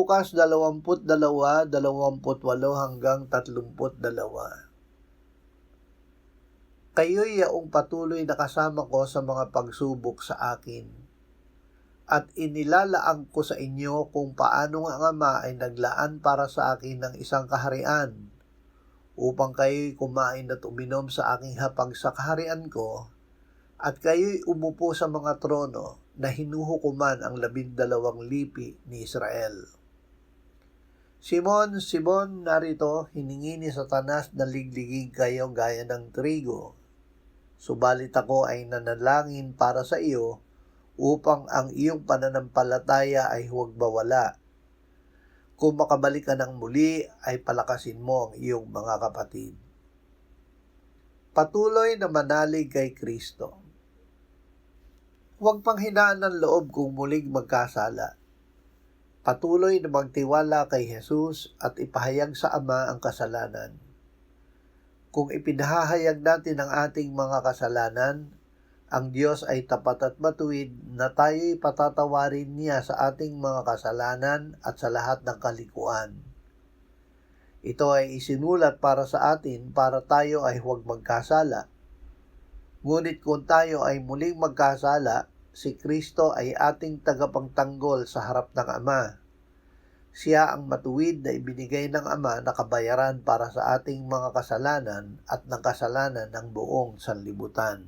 Lukas 22:28-32. Kayo'y yaong patuloy na kasama ko sa mga pagsubok sa akin, at inilalaan ko sa inyo kung paano ang Ama ay naglaan para sa akin ng isang kaharian, upang kayo'y kumain at uminom sa aking hapag sa kaharian ko, at kayo'y umupo sa mga trono na hinuhukuman ang 12 lipi ni Israel. Simon, Simon, narito hiningi ni Satanas na ligligin kayo gaya ng trigo. Subalit ako ay nanalangin para sa iyo upang ang iyong pananampalataya ay huwag mawala. Kung makabalik ka ng muli ay palakasin mo ang iyong mga kapatid. Patuloy na manalig kay Kristo. Huwag panghinaan ng loob kung muling magkasala. Patuloy na magtiwala kay Jesus at ipahayag sa Ama ang kasalanan. Kung ipinahahayag natin ang ating mga kasalanan, ang Diyos ay tapat at matuwid na tayo'y patatawarin niya sa ating mga kasalanan at sa lahat ng kalikuan. Ito ay isinulat para sa atin para tayo ay huwag magkasala. Ngunit kung tayo ay muling magkasala, si Kristo ay ating tagapagtanggol sa harap ng Ama. Siya ang matuwid na ibinigay ng Ama na kabayaran para sa ating mga kasalanan at ng kasalanan ng buong sanlibutan.